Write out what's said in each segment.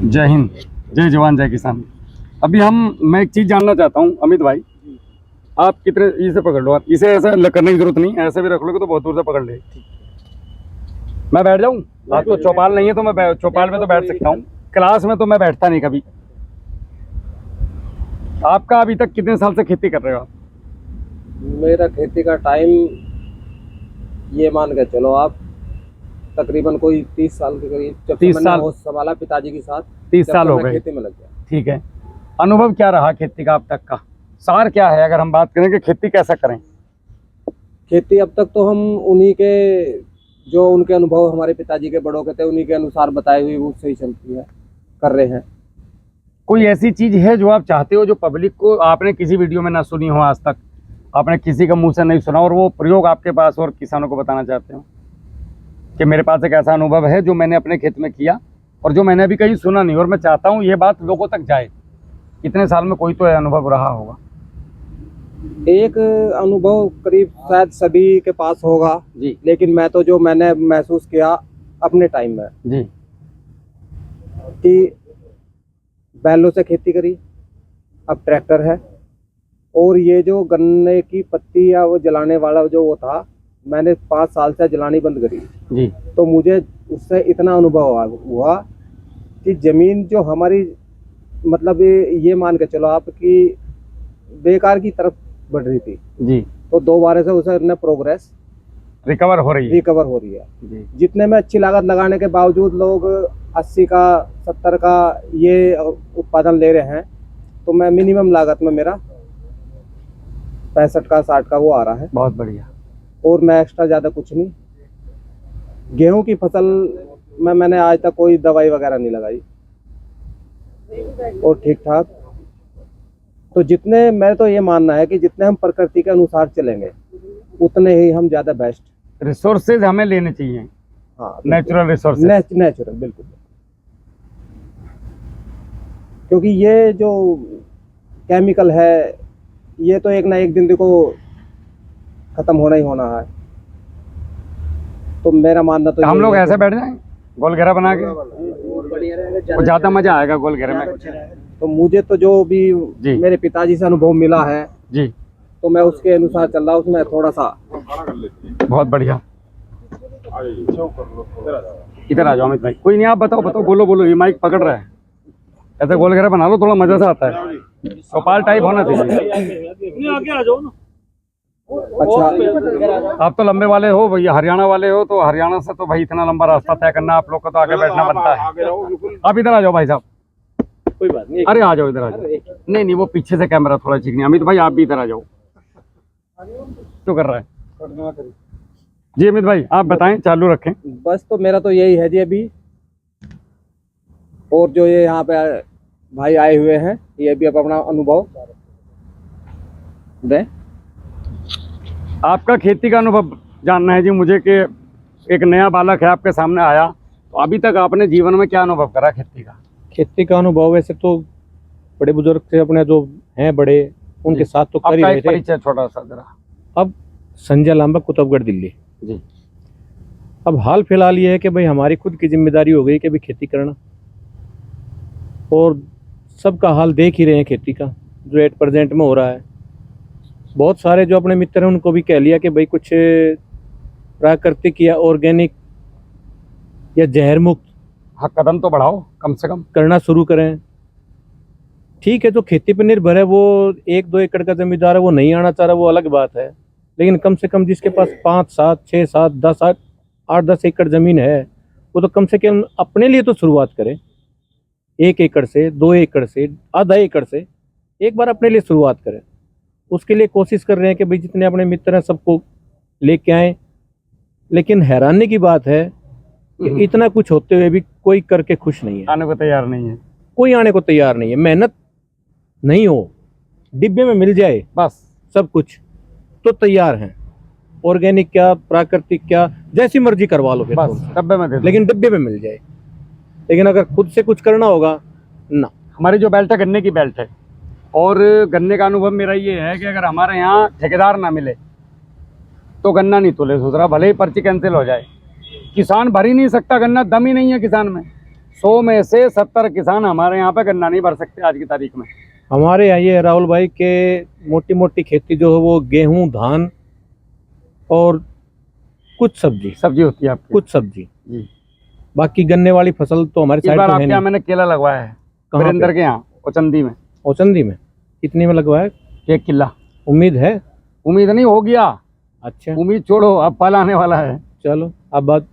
जय हिंद, जय जवान जय किसान। अभी मैं एक चीज़ जानना चाहता हूँ अमित भाई, आप कितने इसे पकड़ लो, आप इसे ऐसा करने की जरूरत नहीं, ऐसे भी रख लोगे तो बहुत दूर से पकड़ ले। मैं बैठ जाऊँ? आप तो चौपाल नहीं है तो मैं चौपाल में तो बैठ सकता हूँ, क्लास में तो मैं बैठता नहीं कभी। आपका अभी तक कितने साल से खेती कर रहे हो आप? मेरा खेती का टाइम ये मान के चलो आप, तकरीबन कोई 30 साल के करीब, जब 30 से साल? मैंने होश संभाला पिताजी के साथ 30 जब साल से हो मैं गए। खेती में लग गया। ठीक है, अनुभव क्या रहा खेती का अब तक का? सार क्या है अगर हम बात करें कि खेती कैसा करें? खेती अब तक तो हम उन्हीं के, जो उनके अनुभव हमारे पिताजी के बड़ों के थे, उन्हीं के अनुसार बताई हुई वो सही चलती है, कर रहे हैं। कोई ऐसी चीज है जो आप चाहते हो जो पब्लिक को आपने किसी वीडियो में ना सुनी हो आज तक, आपने किसी का मुंह से नहीं सुना और वो प्रयोग आपके पास और किसानों को बताना चाहते हो कि मेरे पास एक ऐसा अनुभव है जो मैंने अपने खेत में किया और जो मैंने अभी कहीं सुना नहीं और मैं चाहता हूँ ये बात लोगों तक जाए? इतने साल में कोई तो अनुभव रहा होगा। एक अनुभव करीब शायद सभी के पास होगा जी लेकिन मैं तो जो मैंने महसूस किया अपने टाइम में जी। कि बैलों से खेती करी, अब ट्रैक्टर है, और ये जो गन्ने की पत्ती या वो जलाने वाला जो वो था, मैंने 5 साल से जलानी बंद करी जी। तो मुझे उससे इतना अनुभव हुआ कि जमीन जो हमारी, मतलब ये मान के चलो आप कि बेकार की तरफ बढ़ रही थी जी। तो दोबारा से उसे प्रोग्रेस रिकवर हो रही है। है जी। जितने में अच्छी लागत लगाने के बावजूद लोग 80 का 70 का ये उत्पादन ले रहे हैं, तो मैं मिनिमम लागत में मेरा 65 का 60 का वो आ रहा है। बहुत बढ़िया। और मैं एक्स्ट्रा ज़्यादा कुछ नहीं। गेहूं की फसल में मैंने आज तक कोई दवाई वगैरह नहीं लगाई और ठीक ठाक। तो जितने, मैं तो ये मानना है कि जितने हम प्रकृति के अनुसार चलेंगे उतने ही हम ज़्यादा बेस्ट। रिसोर्सेज हमें लेने चाहिए। हाँ, नेचुरल रिसोर्सेज। नेचुरल, बिल्कुल। क्योंकि ये जो केमिकल है ये तो एक ना एक दिन देखो खत्म होना ही होना है। तो मेरा मानना तो हम लोग ऐसे बैठ जाएं गोल घेरा बना के, वो ज्यादा मजा आएगा गोल घेरे में। तो मुझे तो जो भी मेरे पिताजी से अनुभव मिला है जी, तो मैं उसके अनुसार चल रहा हूँ, उसमें थोड़ा सा। बहुत बढ़िया। इधर आ जाओ अमित भाई। कोई नहीं, आप बताओ बोलो, ये माइक पकड़ रहा है। ऐसे गोल घेरा बना लो, थोड़ा मजा सा आता है, चौपाल टाइप होना चाहिए। आगे आ जाओ ना। अच्छा, आप तो लंबे वाले हो भैया, हरियाणा वाले हो, तो हरियाणा से तो भाई इतना लंबा रास्ता तय करना आप लोग को तो आगे बैठना बनता है। आप इधर आ जाओ भाई साहब। कोई बात नहीं। अरे आ जाओ, इधर आ जाओ। नहीं वो पीछे से कैमरा थोड़ा चिकनी। अमित भाई आप भी इधर आ जाओ। क्यों कर रहा है जी अमित भाई? आप बताएं, चालू रखें। बस तो मेरा तो यही है जी अभी। और जो ये यहाँ पे भाई आए हुए हैं ये भी अब अपना अनुभव दें। आपका खेती का अनुभव जानना है जी मुझे कि एक नया बालक है आपके सामने आया, तो अभी तक आपने जीवन में क्या अनुभव करा खेती का? खेती का अनुभव वैसे तो बड़े बुजुर्ग से अपने जो हैं बड़े, उनके साथ तो कर ही रहे थे। परिचय छोटा सा जरा। अब संजय लांबा, कुतुबगढ़, दिल्ली जी। अब हाल फिलहाल ये है कि भाई हमारी खुद की जिम्मेदारी हो गई कि भाई खेती करना, और सबका हाल देख ही रहे हैं खेती का जो एट प्रेजेंट में हो रहा है। बहुत सारे जो अपने मित्र हैं उनको भी कह लिया कि भाई कुछ प्राकृतिक या ऑर्गेनिक या जहर मुक्त हाँ, कदम तो बढ़ाओ कम से कम, करना शुरू करें। ठीक है, जो खेती पर निर्भर है वो 1-2 एकड़ का जमींदार है, वो नहीं आना चाह रहा, वो अलग बात है। लेकिन कम से कम जिसके पास 5, 7, 6, 7, 10, 8-10 एकड़ जमीन है, वो तो कम से कम अपने लिए तो शुरुआत करें। 1 एकड़ से, 2 एकड़ से, आधा एकड़ से एक बार अपने लिए शुरुआत करें। उसके लिए कोशिश कर रहे हैं कि भाई जितने अपने मित्र हैं सबको लेके आए। लेकिन हैरानी की बात है कि इतना कुछ होते हुए भी कोई करके खुश नहीं है, आने को तैयार नहीं है। कोई आने को तैयार नहीं है। मेहनत नहीं हो, डिब्बे में मिल जाए बस सब कुछ तो तैयार हैं। ऑर्गेनिक क्या, प्राकृतिक क्या, जैसी मर्जी करवा लो, बस डब्बे में दे दो, लेकिन डिब्बे में मिल जाए। लेकिन अगर खुद से कुछ करना होगा ना। हमारी जो बेल्ट है गन्ने की बेल्ट है, और गन्ने का अनुभव मेरा ये है कि अगर हमारे यहाँ ठेकेदार ना मिले तो गन्ना नहीं तोले सोच रहा, भले ही पर्ची कैंसिल हो जाए। किसान भर ही नहीं सकता गन्ना, दम ही नहीं है किसान में। 100 में से 70 किसान हमारे यहाँ पे गन्ना नहीं भर सकते आज की तारीख में। हमारे यहाँ ये राहुल भाई के मोटी मोटी खेती जो है वो गेहूं, धान और कुछ सब्जी होती है आपकी। सब्जी। जी। बाकी गन्ने वाली फसल तो हमारे इस साइड बार पे है आपके यहाँ नहीं। मैंने केला लगवाया है, कहाँ पे? वीरेंद्र के यहाँ ओचंदी में। ओचंदी में कितने में लगवाया? 1 किला। उम्मीद है? उम्मीद नहीं, हो गया। अच्छा, उम्मीद छोड़ो, अब फल आने वाला है। चलो अब बात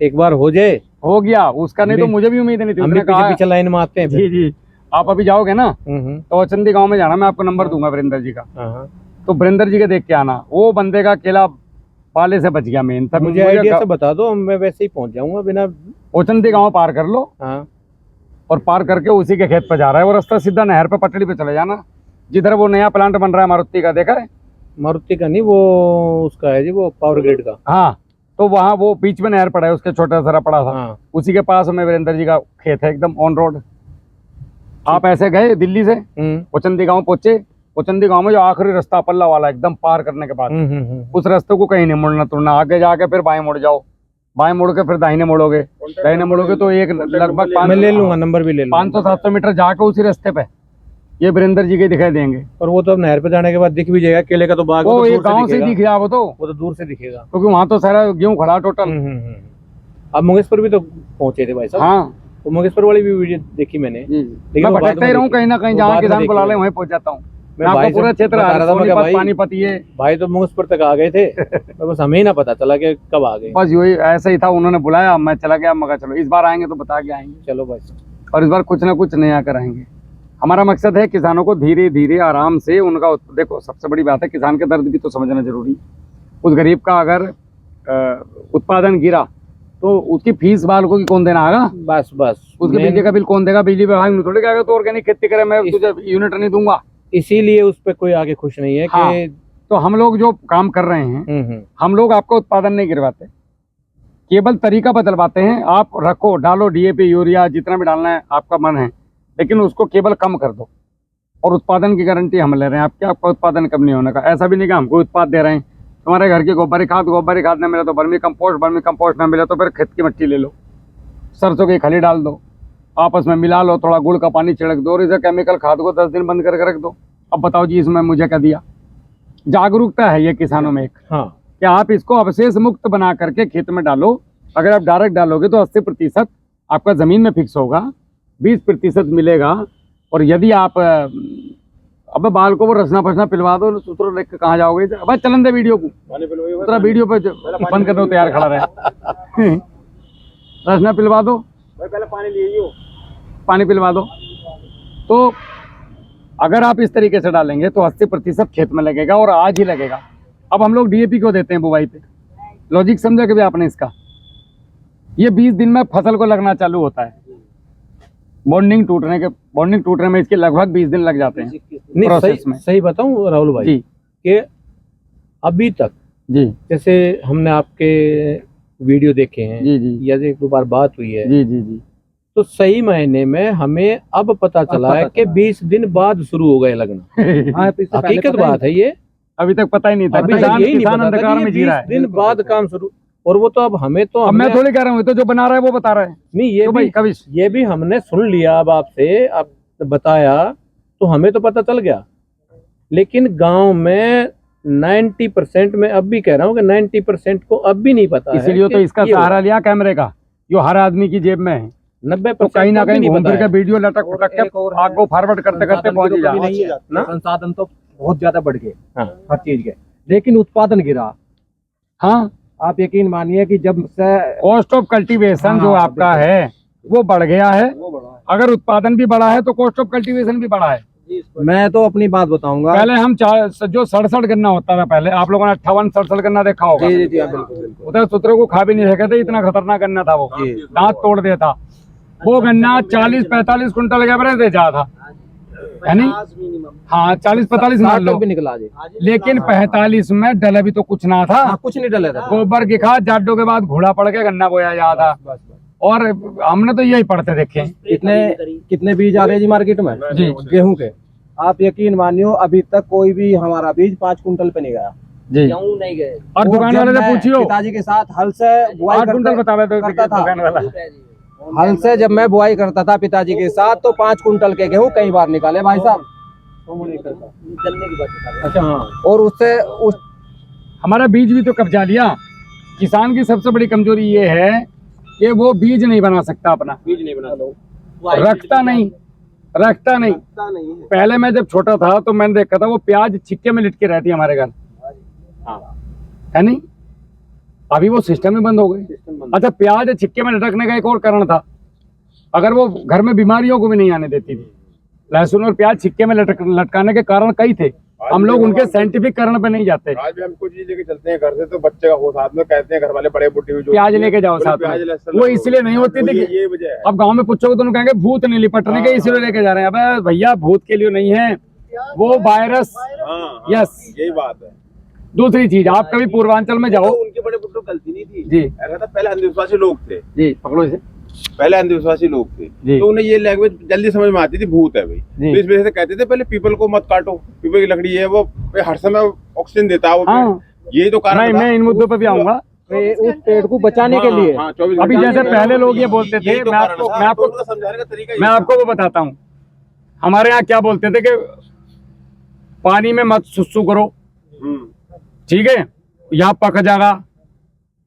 एक बार हो जाए। हो गया उसका, नहीं तो मुझे भी उम्मीद नहीं थी। हम भी उसने कहा पीछे पीछे लाइन में आते हैं। जी जी, आप अभी जाओगे ना हम्म। तो ओचंदी गांव में जाना, मैं आपको नंबर दूंगा वीरेंद्र जी का। हाँ। तो वीरेंद्र जी के देख के आना, वो बंदे का केला पाले से बच गया मेन। तब मुझे आइडिया से बता दो, मैं वैसे ही पहुंच जाऊंगा बिना। ओचंदी गांव पार कर लो हाँ। और पार करके उसी के खेत पे जा रहा है वो रास्ता, सीधा नहर पे पटड़ी पे चले जाना, जिधर वो नया प्लांट बन रहा है मारुति का, देखा है? मारुति का नहीं, वो उसका है जी, वो पावर ग्रिड का। हाँ, तो वहाँ वो बीच में नहर पड़ा है, उसके छोटा सा पड़ा था। हाँ। उसी के पास में वीरेंद्र जी का खेत है, एकदम ऑन रोड। आप ऐसे गए दिल्ली से, ओचंदी गांव पहुंचे। ओचंदी गांव में जो आखिरी रास्ता पल्ला वाला एकदम पार करने के बाद, उस रास्ते को कहीं नहीं मुड़ना तुड़ना, आगे जाके फिर बाएं मुड़ जाओ, बाएं मुड़ के फिर दाहिने मुड़ोगे, दाहिने मुड़ोगे तो एक लगभग मैं ले लूंगा, नंबर भी ले लूंगा। 500-700 मीटर जाके उसी रास्ते पे ये वीरेंद्र जी के दिखाई देंगे। और वो तो अब नहर पे जाने के बाद दिख भी जाएगा, केले का तो बाग वो तो एक दूर गाँव से दिखेगा। दिख गया, वो तो दूर से दिखेगा, क्योंकि वहाँ तो सारा गेहूँ खड़ा टोटल। अब मुंगेशपुर भी तो पहुंचे थे भाई साहब। हाँ, तो मुंगेशपुर वाली भी वीडियो देखी मैंने। जी लेकिन मैं वो बाद भटकता में ही रहूँ देखी। कहीं ना कहीं, वो जहाँ बाद में किसान बुला देखी ले मैं। वहीं पहुंच जाता हूँ। मैं मैं भाई आपको पूरा से क्षेत्र बता रहा था, मैं कहा भाई पानीपत ये भाई तो मुंगेशपुर तक आ गए थे तो बस हमें ही ना पता चला कि कब आ गए। बस यही ऐसा ही था, उन्होंने बुलाया, मैं चला गया, मगर चलो इस बार आएंगे तो बता के आएंगे, चलो भाई। और इस बार कुछ ना कुछ नया कराएंगे। हमारा मकसद है किसानों को धीरे धीरे आराम से उनका देखो, सबसे बड़ी बात है किसान के दर्द भी तो समझना जरूरी। उस गरीब का अगर उत्पादन गिरा तो उसकी फीस बालकों की कौन देना आगा? बस उसके बिजली का बिल कौन देगा? बिजली विभाग में थोड़ी कहेगा तो ऑर्गेनिक खेती करे, मैं तुझे यूनिट नहीं दूंगा। इसीलिए उस पर कोई आगे खुश नहीं है हाँ, कि तो हम लोग जो काम कर रहे हैं, हम लोग आपको उत्पादन नहीं गिरवाते, केवल तरीका बदलवाते हैं। आप रखो, डालो डीएपी, यूरिया, जितना भी डालना है आपका मन है, लेकिन उसको केवल कम कर दो, और उत्पादन की गारंटी हम ले रहे हैं आपके। आपका उत्पादन कम नहीं होने का। ऐसा भी नहीं कि हमको उत्पाद दे रहे हैं, तुम्हारे घर की गोबरी खाद न मिले तो वर्मी कंपोस्ट न मिले तो फिर खेत की मिट्टी ले लो, सरसों की खली डाल दो, आपस में मिला लो, थोड़ा गुड़ का पानी छिड़क दो, और इसे केमिकल खाद को 10 दिन बंद करके रख दो। अब बताओ जी, इसमें मुझे क्या दिया? जागरूकता है ये किसानों में एक, हाँ, कि आप इसको अवशेष मुक्त बना करके खेत में डालो। अगर आप डायरेक्ट डालोगे तो 80% आपका ज़मीन में फिक्स होगा, 20% मिलेगा। और यदि आप अब बाल को वो रसना फसना पिलवा दो, सूत्र लेके के कहाँ जाओगे? अब चलन दे वीडियो को, दूसरा वीडियो पे बंद कर दो, तैयार खड़ा रहे। रसना पिलवा दो, पहले पानी लिए पानी पिलवा दो। तो अगर आप इस तरीके से डालेंगे तो 80% खेत में लगेगा, और आज ही लगेगा। अब हम लोग डीएपी क्यों देते हैं बुवाई पे? लॉजिक समझा कभी आपने इसका? ये 20 दिन में फसल को लगना चालू होता है। बॉन्डिंग टूटने में इसके लगभग 20 दिन लग जाते हैं नहीं, प्रोसेस में। सही बताऊं राहुल भाई जी कि अभी तक जी जैसे हमने आपके वीडियो देखे हैं, जी जी या 1-2 बार बात हुई है, जी जी जी तो सही मायने में हमें अब पता चला है कि 20 दिन बाद शुरू हो गए लगना। हकीकत बात है ये, अभी तक पता ही नहीं था। अभी तक किसान यही नहीं किसान पता था अंधकार कि में ये जी रहा 20 है। दिन बाद काम शुरू। और वो तो अब हमें तो अब मैं हमने- थोड़ी कह रहा हूँ, तो जो बना रहा है वो बता रहा है। नहीं, ये तो भी भाई कविश, ये भी हमने सुन लिया, अब आपसे आप बताया तो हमें तो पता चल गया, लेकिन गांव में 90% में अब भी कह रहा हूँ कि 90% को अब भी नहीं पता है। इसीलिए तो इसका सहारा लिया कैमरे का, जो हर आदमी की जेब में है। 90% तो कहीं ना को भी कहीं नहीं घूम पता फिर के है। वीडियो लटक फटक के आग को फॉरवर्ड करते करते पहुंच ही नहीं जाए। है ना? संसाधन तो बहुत ज्यादा बढ़ गए हाँ। हर चीज के, लेकिन उत्पादन गिरा। हाँ, आप यकीन मानिए कि जब से कॉस्ट ऑफ कल्टीवेशन जो आपका है वो बढ़ गया है। अगर उत्पादन भी बढ़ा है तो कॉस्ट ऑफ कल्टीवेशन भी बढ़ा है। मैं तो अपनी बात बताऊंगा। पहले हम जो 67 गन्ना होता था, पहले आप लोगों ने 58-67 गन्ना देखा होगा। जी जी हाँ, बिल्कुल बिल्कुल। उधर सूत्रों को खा भी नहीं सके थे, इतना खतरनाक गन्ना था वो, दांत तोड़ देता। वो गन्ना 40-45 कुंटल के एवरेज दे जा था, यानी हाँ 40-45 मान लो भी निकला जी, लेकिन 45 में डला भी तो कुछ ना था। कुछ नहीं डले था। गोबर की खाद, जाडो के बाद घोड़ा पड़ के गन्ना बोया जाता। और हमने तो यही पढ़ते देखे हैं। कितने बीज आ रहे हैं जी मार्केट में जी। गेहूं के? आप यकीन मानियो अभी तक कोई भी हमारा बीज 5 कुंटल पे नहीं गया जी। नहीं गए। और दुकान वाले से पूछियो, पिताजी के साथ हल से बुआई 8 कुंटल बतावे तो करता था। दुकान वाला। हल से जब मैं बुआई करता था पिताजी के साथ तो 5 कुंटल के गेहूं कई बार निकाले भाई साहब। अच्छा हाँ। और उससे उस हमारा बीज भी तो कब्जा लिया। किसान की सबसे बड़ी कमजोरी ये है कि वो बीज नहीं बना सकता अपना, बीज नहीं बना दो, रखता नहीं। पहले मैं जब छोटा था तो मैंने देखा था वो प्याज छिक्के में लिटके रहती है हमारे घर, है नहीं? अभी वो सिस्टम ही बंद हो गए। अच्छा, प्याज छिक्के में लटकने का एक और कारण था, अगर वो घर में बीमारियों को भी नहीं आने देती थी। लहसुन और प्याज छिक्के में लटकाने के कारण कई थे, हम लोग उनके साइंटिफिक कारण पे नहीं जाते। आज भी हम कुछ चीज लेके चलते हैं घर से तो बच्चे का हो साथ में कहते हैं घर वाले बड़े बुढ़े जो प्याज लेके जाओ साथ में, वो इसलिए नहीं होती थी कि ये वजह है। अब गांव में पूछोगे तो उन्हें कहेंगे भूत नहीं लिपटने के इसलिए लेके जा रहे हैं। अबे भैया, भूत के लिए नहीं है, वो वायरस। यस, यही बात है। दूसरी चीज, आप कभी पूर्वांचल में जाओ। उनके बड़े बुढ़ों को गलती नहीं थी जी, ऐसा था, पहले अंधविश्वासी लोग थे। जी पकड़ो इसे। पहले अंधविश्वासी लोग थे जी। तो उन्हें ये लैंग्वेज जल्दी समझ में आती थी, भूत है भाई। जी। तो इस वजह से कहते थे पहले पीपल को मत काटो, पीपल की लकड़ी है वो हर समय ऑक्सीजन देता है वो हाँ। पेड़। यही तो कारण था। मैं इन मुद्दों पे भी आऊंगा। उस पेड़ को बचाने के लिए हाँ, 24 अभी घंटे जैसे में पहले लोग ये बोलते थे, यही तो मैं कारण आपको था। मैं आपको तो उनका समझाने का तरीका यही मैं था। आपको वो बताता हूँ। हमारे यहाँ क्या बोलते थे कि पानी में मत सुसु करो, हम्म। ठीक है, यहाँ पक जाएगा,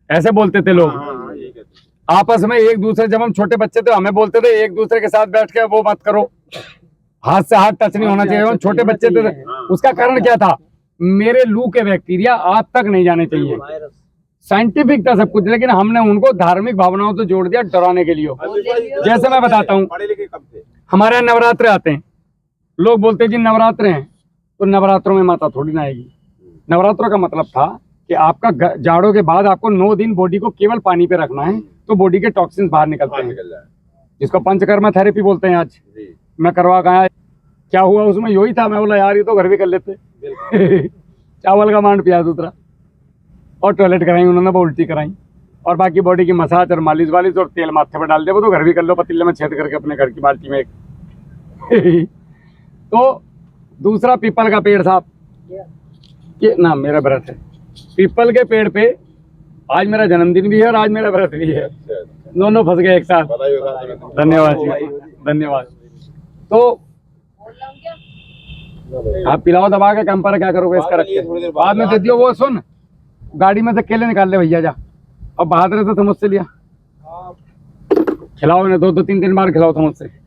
ऐसे बोलते थे लोग। हाँ, यही कहते थे। आपस में एक दूसरे, जब हम छोटे बच्चे थे हमें बोलते थे एक दूसरे के साथ बैठ के वो मत करो, हाथ से हाथ टच नहीं होना चाहिए। हम छोटे बच्चे थे, उसका कारण क्या था? मेरे लू के बैक्टीरिया आप तक नहीं जाने चाहिए। साइंटिफिक था सब कुछ, लेकिन हमने उनको धार्मिक भावनाओं से जोड़ दिया डराने के लिए। जैसे मैं बताता हूँ, पढ़े लिखे कब थे? हमारे यहाँ नवरात्र आते हैं, लोग बोलते हैं जी नवरात्र हैं तो नवरात्रों में माता थोड़ी ना आएगी। नवरात्रों का मतलब था कि आपका जाड़ों के बाद आपको 9 दिन बॉडी को केवल पानी पे रखना है, तो बॉडी के टॉक्सिन्स बाहर निकलते हैं, निकल जाए। जिसको पंचकर्मा थेरेपी बोलते हैं। आज जी। मैं करवा गया, क्या हुआ उसमें? यही था। मैं बोला यार ये तो घर भी कर लेते। चावल का मांड पिया दूसरा, और टॉयलेट कराई उन्होंने, वो उल्टी कराई, और बाकी बॉडी की मसाज और मालिश वालिश और तेल माथे पर डाल दे, वो तो घर भी कर लो, पतीले में छेद करके अपने घर की बाल्टी में एक। तो दूसरा पीपल का पेड़ साहब, ये ना मेरा व्रत है, पीपल के पेड़ पे आज मेरा जन्मदिन भी है और आज मेरा व्रत भी है, दोनों फंस गए एक साथ। धन्यवाद जी, धन्यवाद। तो आप पिलाओ दबा के, कम पर क्या करोगे इसका रख के, बाद में दे दियो। वो सुन, गाड़ी में से केले निकाल ले भैया जा, और बहादुर से समझ से लिया, खिलाओ इन्हें 2-2 3-3 बार खिलाओ समझ से।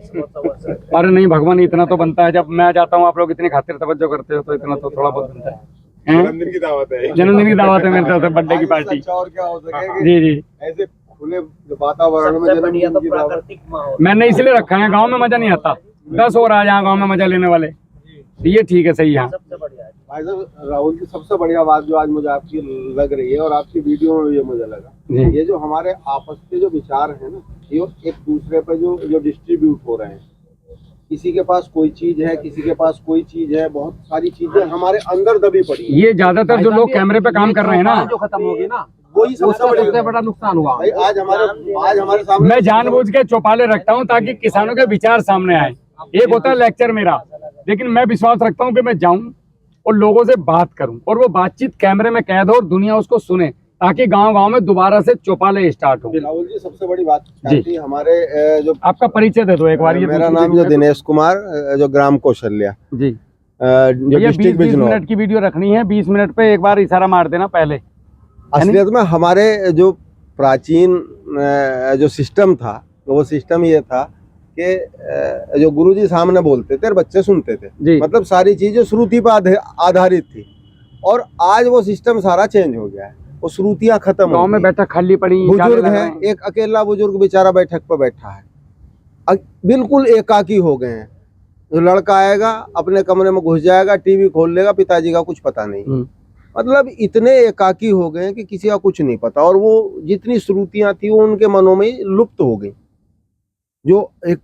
अरे नहीं भगवान, इतना तो बनता है, जब मैं जाता हूँ आप लोग इतनी खातिर तवज्जो करते हो तो इतना तो थोड़ा बहुत बनता है। जन्मदिन की दावत है। जन्मदिन की दावत है मेरी तरफ से, बर्थडे की पार्टी। और क्या हो सके जी जी, ऐसे खुले वातावरण में जन्मदिन की दावत। मैंने इसलिए रखा है, गांव में मजा नहीं आता। 10 और आ जाए गांव में मजा लेने वाले, ये ठीक है, सही है। भाई साहब, राहुल जी सबसे बढ़िया बात जो आज मुझे आपकी लग रही है और आपकी वीडियो में भी ये मुझे लगा, जी। ये जो हमारे आपस के जो विचार है ना, ये एक दूसरे पे जो डिस्ट्रीब्यूट हो रहे हैं। किसी के पास कोई चीज है, किसी के पास कोई चीज है, बहुत सारी चीजें हमारे अंदर दबी पड़ी है। ये ज्यादातर जो लोग कैमरे पे काम कर रहे हैं ना, जो खत्म होगी ना, वही सबसे बड़ा नुकसान हुआ। भाई आज हमारे सामने मैं जानबूझ के चौपाले रखता हूँ ताकि किसानों के विचार सामने आए। एक होता है लेक्चर मेरा, लेकिन मैं विश्वास रखता हूँ कि मैं जाऊं और लोगों से बात करूं, और वो बातचीत कैमरे में कैद हो और दुनिया उसको सुने, ताकि गांव-गांव में दोबारा से चौपाले स्टार्ट हो। राहुल जी सबसे बड़ी बात जी। थी हमारे जो आपका परिचय दे दो एक बार। ये मेरा नाम जो दिनेश कुमार, जो ग्राम कौशल्या, जी, जो ये डिस्ट्रिक्ट 20 बिजनौर। मिनट की वीडियो रखनी है, 20 मिनट पे एक बार इशारा मार देना पहले। असलियत में हमारे जो प्राचीन जो सिस्टम था, वो सिस्टम ये था कि जो गुरुजी सामने बोलते थे और बच्चे सुनते थे, जी। मतलब सारी चीजें श्रुति पर आधारित थी। और आज वो सिस्टम सारा चेंज हो गया है, वो श्रुतियां खत्म हो गांव में गई। बैठा खाली पड़ी, बुजुर्ग है, एक अकेला बुजुर्ग बेचारा बैठक पर बैठा है, बिल्कुल एकाकी हो गए हैं। जो लड़का आएगा अपने कमरे में घुस जाएगा, टीवी खोल लेगा, पिताजी का कुछ पता नहीं। मतलब इतने एकाकी हो गए हैं कि किसी का कुछ नहीं पता, और वो जितनी श्रुतियां थी वो उनके मनों में लुप्त हो गई। जो एक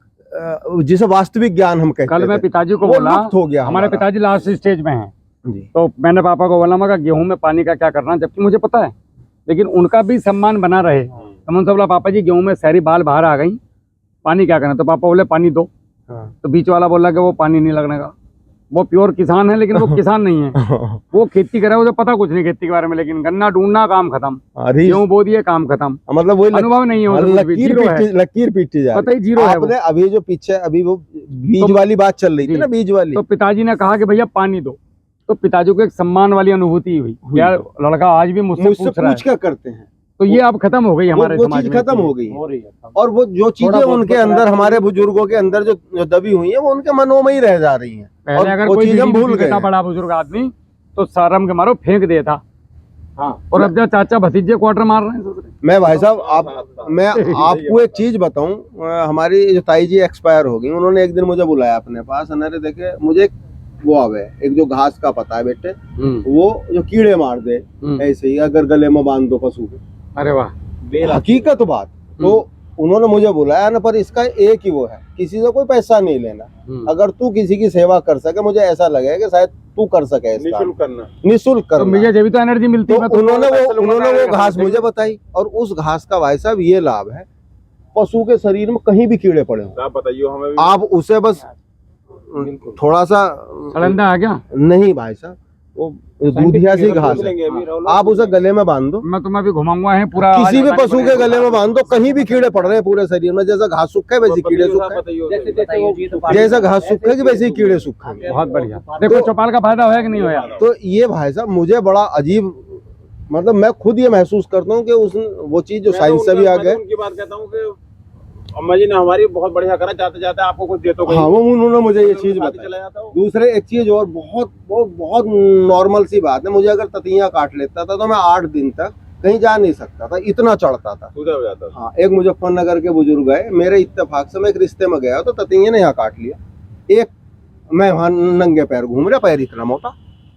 जिसे वास्तविक ज्ञान हम कहते कल मैं थे, पिताजी को वो बोला, लुप्त हो गया हमारे हमारा। पिताजी लास्ट स्टेज में हैं, जी। तो मैंने पापा को बोला, मगर गेहूं में पानी का क्या करना, जबकि मुझे पता है, लेकिन उनका भी सम्मान बना रहे। तो मैंने बोला पापा जी गेहूं में सारी बाल बाहर आ गई, पानी क्या करना? तो पापा बोले पानी दो। हाँ। तो बीच वाला बोला कि वो पानी नहीं लगने का। वो प्योर किसान है, लेकिन वो किसान नहीं है, वो खेती करे, उसे पता कुछ नहीं खेती के बारे में, लेकिन गन्ना ढूंढना काम खत्म, अरे गेहूं बो दिए काम खत्म, मतलब वही अनुभव नहीं है उसे, कुछ भी, जीरो है, लकीर पीटी जा पता ही जीरो है वो। आपने अभी जो पीछे अभी वो बीज वाली बात चल रही थी ना, बीज वाली, तो पिताजी ने कहा कि भैया पानी दो, तो पिताजी को एक सम्मान वाली अनुभूति हुई, यार लड़का आज भी मुझसे पूछ रहा है, पूछ क्या करते हैं, तो ये अब खत्म हो गई हमारे वो समाज चीज में, खत्म हो गई हो रही है। और वो जो चीजें उनके अंदर, हमारे बुजुर्गों के अंदर जो दबी हुई है, वो उनके मनों में ही रह जा रही हैं। पहले और अगर वो कोई चीज हम भूल गए था बड़ा बुजुर्ग आदमी तो शर्म के मारो फेंक देता, हाँ, और अब जब चाचा भतीजे क्वार्टर मार रहे हैं। मैं भाई साहब मैं आपको एक चीज बताऊं, हमारी जो ताई जी एक्सपायर हो गई, उन्होंने एक दिन मुझे बुलाया अपने पास, अरे देखे मुझे वो आवे एक जो घास का पता है बेटे, वो जो कीड़े मार दे ऐसे ही, अगर गले में बांध दो पशु के, अरे वाह, हकीकत बात। तो उन्होंने मुझे बुलाया ना, पर इसका एक ही वो है, किसी से कोई पैसा नहीं लेना, अगर तू किसी की सेवा कर सके, मुझे ऐसा लगे कि शायद तू कर सके, निःशुल्क करना, तो मुझे जब भी तो एनर्जी मिलती है, तो उन्होंने वो घास मुझे बताई, और उस घास का भाई साहब ये लाभ है, पशु के शरीर में कहीं भी कीड़े पड़े हो, आप बताइए हमें, आप उसे बस थोड़ा सा सड़ंदा आ गया, नहीं भाई साहब, वो दूधिया सी घास है, आप उसे गले में बांध दो, मैं तुम्हें भी घुमाऊंगा है पूरा, किसी भी पशु के गले में बांध दो, कहीं भी कीड़े पड़ रहे हैं पूरे शरीर में, जैसा घास सूखा है वैसे कीड़े सूखे, जैसा घास सूखा है वैसे ही कीड़े सूखे। बहुत बढ़िया। देखो चौपाल का फायदा होया कि नहीं होया? तो ये भाई साहब मुझे बड़ा अजीब, मतलब मैं खुद ये महसूस करता हूँ कि उस वो चीज जो साइंस से भी आ गए, उनकी बात कहता हूँ कि अम्मा जी ने हमारी बहुत बढ़िया करा, जाते जाते आपको कुछ दे तो हाँ, वो उन्होंने मुझे ये चीज बताई। दूसरे एक चीज और बहुत नॉर्मल सी बात है, मुझे अगर ततियां काट लेता था तो मैं 8 दिन तक कहीं जा नहीं सकता था, इतना चढ़ता था, हो जाता था। हाँ, एक मुजफ्फरनगर के बुजुर्ग है, मेरे इत्तेफाक से मैं एक रिश्ते में गया तो ततिये ने यहाँ काट लिया, एक मैं वहाँ नंगे पैर घूम रहा, पैर इतना मोटा,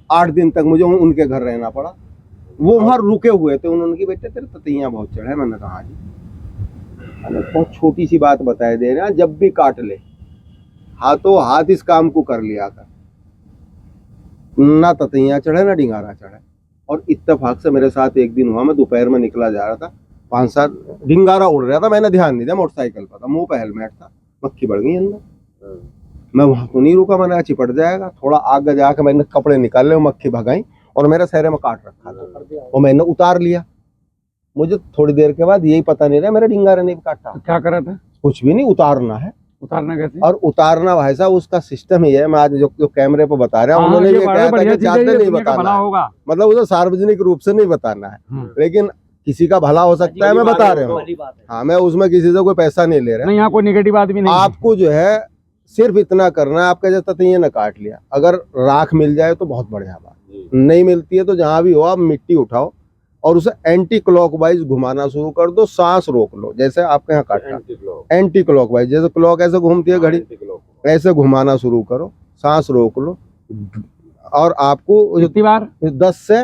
8 दिन तक मुझे उनके घर रहना पड़ा, वो वहाँ रुके हुए थे, उन्होंने कहा बेटे तेरे ततियां बहुत चढ़े, मैंने कहा जी, बहुत छोटी सी बात बताए दे रहे हैं, जब भी काट ले हाथों हाथ इस काम को कर लिया कर, ना ततियां चढ़े ना डिंगारा चढ़े। और इत्तेफाक से मेरे साथ एक दिन हुआ, मैं दोपहर में निकला जा रहा था, 5-7 डिंगारा उड़ रहा था, मैंने ध्यान नहीं दिया, मोटरसाइकिल पर था, मुंह पे हेलमेट था, मक्खी बढ़ गई अंदर, मैं वहां तो नहीं रुका, मैंने चिपट जाएगा, थोड़ा आगे जाकर मैंने कपड़े निकाले, मक्खी भगाई और मेरे सहरे में काट रखा था, और मैंने उतार लिया, मुझे थोड़ी देर के बाद यही पता नहीं रहा मेरे डिंगारे ने काटा। तो क्या करा था? कुछ भी नहीं, उतारना है। उतारना कैसे? और उतारना भाई साहब उसका सिस्टम ही है, मैं आज जो कैमरे पे बता रहा हूँ, उन्होंने ये कहा था कि ज्यादा नहीं बताना होगा, मतलब उसे सार्वजनिक रूप से नहीं बताना है, लेकिन किसी का भला हो सकता है, मैं बता रहा हूँ, हाँ, मैं उसमें किसी से कोई पैसा नहीं ले रहा, नहीं, यहाँ कोई निगेटिव बात भी नहीं, आपको जो है सिर्फ इतना करना है, आपका जैसा ततिये ने काट लिया, अगर राख मिल जाए तो बहुत बढ़िया बात, नहीं मिलती है तो जहां भी हो आप मिट्टी उठाओ और उसे एंटी क्लॉकवाइज घुमाना शुरू कर दो, सांस रोक लो, जैसे आपके यहाँ काटा एंटी क्लॉकवाइज, जैसे क्लॉक ऐसे घूमती है घड़ी, ऐसे घुमाना शुरू करो, सांस रोक लो, और आपको कितनी बार? 10 से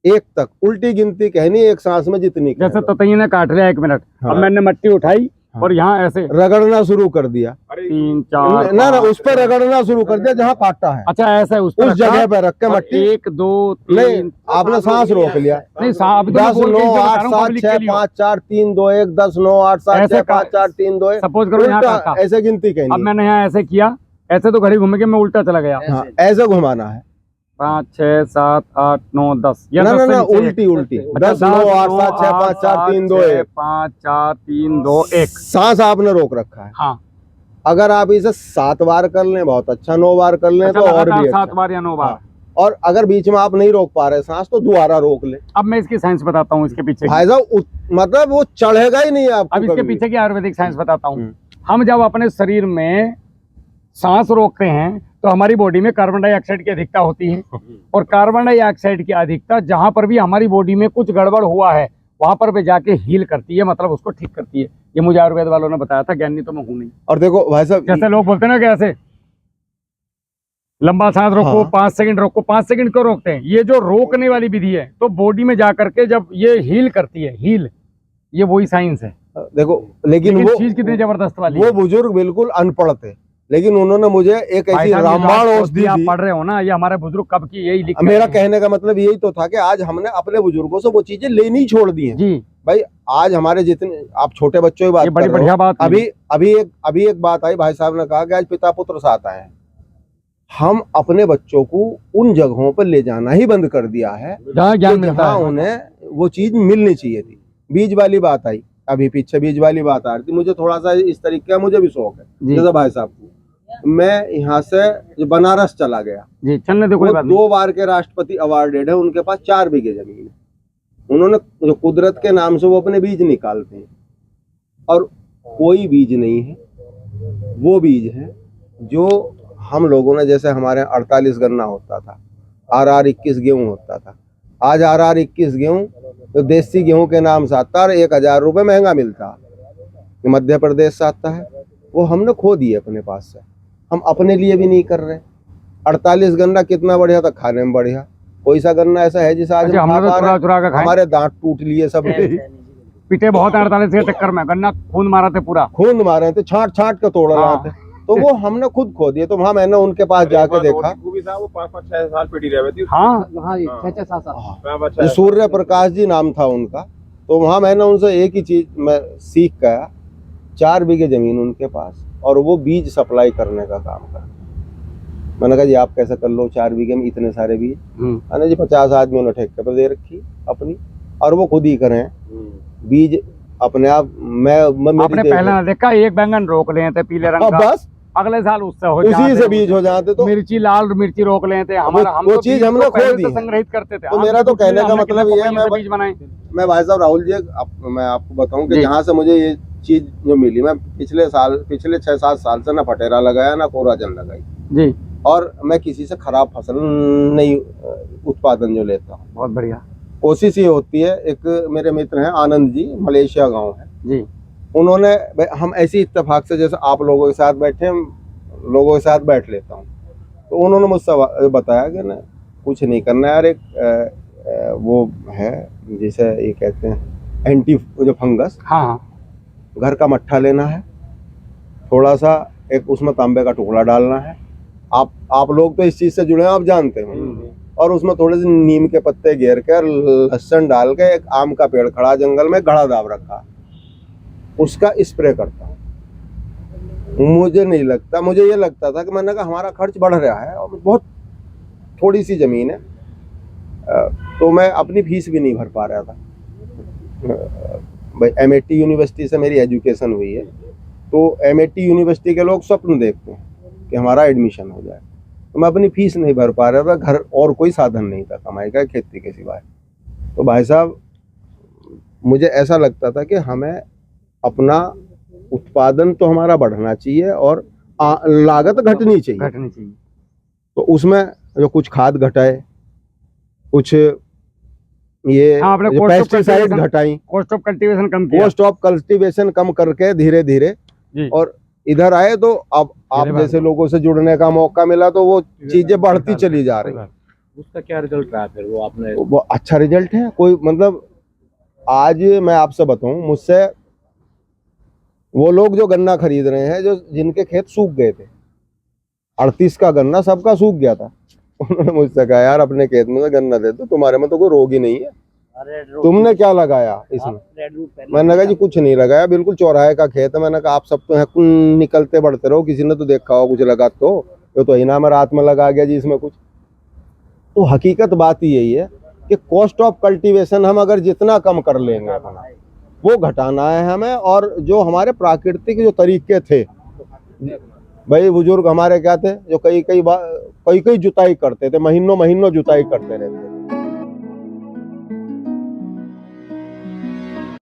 1 तक उल्टी गिनती कहनी, एक सांस में जितनी, जैसे ततैया ने काट लिया 1 मिनट, अब मैंने मट्टी उठाई और यहाँ ऐसे रगड़ना शुरू कर दिया, 3 4 ना उस पर रगड़ना शुरू कर दिया जहाँ काटा है, अच्छा ऐसा उस जगह पे रख के मट्टी, 1 2 3 नहीं, आपने सांस रोक लिया, नहीं, 10 9 8 7 6 5 4 3 2 1 10 9 8 7 6 5 4 3 2 1, सपोज करो यहाँ काटा, ऐसे गिनती कहनी, अब मैंने यहाँ ऐसे किया, ऐसे तो घड़ी घूम के मैं उल्टा चला गया, हाँ, ऐसे घुमाना है, 5 6 7 8 9 10, ना उल्टी 10 9 8 7 6 5 4 3 2 1, 5 4 3 2 1, सांस आपने रोक रखा है, हाँ, अगर आप इसे 7 बार कर लें बहुत अच्छा, 9 बार कर लें तो और भी 7 बार या 9 बार, और अगर बीच में आप नहीं रोक पा रहे सांस तो दोबारा रोक ले। अब मैं इसकी साइंस बताता हूँ, इसके पीछे भाई साहब मतलब वो चढ़ेगा ही नहीं आपको, अब इसके पीछे की आयुर्वेदिक साइंस बताता हूँ। हम जब अपने शरीर में सांस रोकते हैं तो हमारी बॉडी में कार्बन डाइऑक्साइड की अधिकता होती है, और कार्बन डाइऑक्साइड की अधिकता जहां पर भी हमारी बॉडी में कुछ गड़बड़ हुआ है वहां पर भी जाके हील करती है, मतलब उसको ठीक करती है। ये मुझे आयुर्वेद वालों ने बताया था, ज्ञानी तो मैं हूं नहीं। और देखो भाई साहब, जैसे लोग बोलते हैं ना कि ऐसे लंबा सांस रोको, 5 सेकंड रोको, 5 सेकंड क्यों रोकते हैं? ये जो रोकने वाली विधि है तो बॉडी में जाकर के जब ये हील करती है, हील, ये वही साइंस है। देखो लेकिन वो चीज कितनी जबरदस्त वाली, वो बुजुर्ग बिल्कुल अनपढ़ थे, लेकिन उन्होंने मुझे एक ऐसी रामबाण औषधि आप दी। पढ़ रहे हो ना, ये हमारे बुजुर्ग कब की यही लिख, मेरा कहने का मतलब यही तो था कि आज हमने अपने बुजुर्गों से वो चीजें लेनी छोड़ दी हैं। जी भाई आज हमारे जितने, आप छोटे बच्चों की बात ये बड़ी कर रहे बढ़िया हो, बात अभी एक बात आई, भाई साहब ने कहा कि आज पिता पुत्र साथ आए हैं, हम अपने बच्चों को उन जगहों पर ले जाना ही बंद कर दिया है जहाँ ज्ञान कि मिलता जहाँ है। उन्हें वो चीज मिलनी चाहिए थी। बीज वाली बात आई, अभी पीछे बीज वाली बात आ रही थी। मुझे थोड़ा सा इस तरीके का मुझे भी शौक है, जी। जैसे भाई साहब को। मैं यहाँ से जो बनारस चला गया, जी चलने दो, कोई वो बात नहीं। 2 बार के राष्ट्रपति अवार्डेड है, उनके पास 4 बीघे जमीन है। उन्होंने जो कुदरत के नाम से वो अपने बीज निकालते हैं, और कोई बीज नहीं है वो बीज है जो हम लोगों ने, जैसे हमारे 48 गन्ना होता था, RR 21 गेहूं होता था। आज RR 21 गेहूं तो देसी गेहूं के नाम से आता है, 1000 रुपये महंगा मिलता है, मध्य प्रदेश से आता है। वो हमने खो दिए अपने पास से, हम अपने लिए भी नहीं कर रहे। 48 गन्ना कितना बढ़िया था, खाने में बढ़िया। कोई सा गन्ना ऐसा है जिसे आज अच्छा, हम हमने खा तो पा रहे चुरा हैं? के खाए। हमारे दांत टूट लिए सब, पिटे बहुत 48 के चक्कर में, गन्ना खून मारा थे पूरा। खून मारे थे, छांट छांट के तोड़ रहे थे। तो वो हमने खुद खो दिए। तो वहां मैंने उनके पास जाके देखा, भी था वो 5-5-6 साल पीटी रहे थी। हाँ हाँ जी, 6-7 साल। जो सूर्य प्रकाश जी नाम था उनका। तो वहां मैंने उनसे एक ही चीज मैं सीख गया, 4 बीघे जमीन उनके पास, और वो बीज सप्लाई करने का काम कर। मैंने कहा जी आप कैसे कर लो 4 बीघे में इतने सारे बीज? मैंने जी 50 आदमी उन्होंने ठेके पर दे रखी अपनी, और वो खुद ही करें बीज अपने आप। मैं आपने पहले ना देखा, एक बैंगन रोक ले थे पीले रंग का, बस अगले साल उससे हो उसी से बीज हो जाते। तो मिर्ची, लाल मिर्ची रोक ले थे हमारा। हम वो तो चीज बीज हमने तो खो पहले दी से है। संग्रहित करते थे। तो हम मेरा तो दूसरे कहने का हमने मतलब कितने ये है, पपैये में से बीज बनाए। मैं भाई साहब राहुल जी मैं आपको बताऊं कि जी। जहाँ से मुझे ये चीज जो मिली, मैं पिछले 6-7 साल से ना फटेरा लगाया ना कोराजन लगाई जी, और मैं किसी से खराब फसल नहीं उत्पादन जो लेता हूँ। बहुत बढ़िया कोशिश ये होती है, एक मेरे मित्र हैं आनंद जी, मलेशिया गांव है, जी। उन्होंने, हम ऐसी इत्तेफाक से जैसे आप लोगों के साथ बैठे, लोगों के साथ बैठ लेता हूँ, तो उन्होंने मुझसे बताया कि ना कुछ नहीं करना यार, एक वो है जिसे ये कहते हैं एंटी जो फंगस, हाँ हाँ, घर का लेना है, थोड़ा सा एक उसमें तांबे का टुकड़ा डालना है। आप लोग तो इस चीज से जुड़े हैं, आप जानते हो। और उसमें थोड़े से नीम के पत्ते घेर कर, लहसुन डाल के, एक आम का पेड़ खड़ा जंगल में घड़ा दाब रखा है, उसका स्प्रे करता हूँ। मुझे नहीं लगता, मुझे ये लगता था कि मैंने कहा हमारा खर्च बढ़ रहा है और बहुत थोड़ी सी जमीन है, तो मैं अपनी फीस भी नहीं भर पा रहा था। भाई MIT यूनिवर्सिटी से मेरी एजुकेशन हुई है, तो MIT यूनिवर्सिटी के लोग स्वप्न देखते हैं कि हमारा एडमिशन हो जाए, तो मैं अपनी फीस नहीं भर पा रहा था। घर और कोई साधन नहीं था कमाई का खेती के सिवाय। तो भाई साहब मुझे ऐसा लगता था कि हमें अपना उत्पादन तो हमारा बढ़ना चाहिए और लागत घटनी चाहिए। तो उसमें जो कुछ खाद घटाए, कुछ ये हाँ, आपने पेस्टिसाइड घटाई, कॉस्ट ऑफ कल्टीवेशन कम किया। कॉस्ट ऑफ कल्टीवेशन कम करके धीरे धीरे, और इधर आए तो अब आप जैसे लोगों से जुड़ने का मौका मिला, तो वो चीजें बढ़ती चली जा रही। उसका क्या रिजल्ट रहा फिर? वो आपने वो अच्छा रिजल्ट है। कोई मतलब आज मैं आपसे बताऊं, मुझसे वो लोग जो गन्ना खरीद रहे हैं, जो जिनके खेत सूख गए थे, 38 का गन्ना सबका सूख गया था, उन्होंने मुझसे कहा यार अपने खेत में से गन्ना दे दो, तुम्हारे में तो कोई रोग ही नहीं है, तुमने क्या लगाया इसमें? मैंने कहा जी कुछ नहीं लगाया, बिल्कुल चौराहे का खेत है। मैंने कहा आप सब तो निकलते बढ़ते रहो, किसी ने तो देखा हो कुछ लगा, तो इनाम रात में लगा गया जी इसमें कुछ। तो हकीकत बात यही है कि कॉस्ट ऑफ कल्टीवेशन हम अगर जितना कम कर लेंगे अपना, वो घटाना है हमें। और जो हमारे प्राकृतिक जो तरीके थे, भाई बुजुर्ग हमारे क्या थे, जो कई जुताई करते थे, महीनों जुताई करते रहते थे।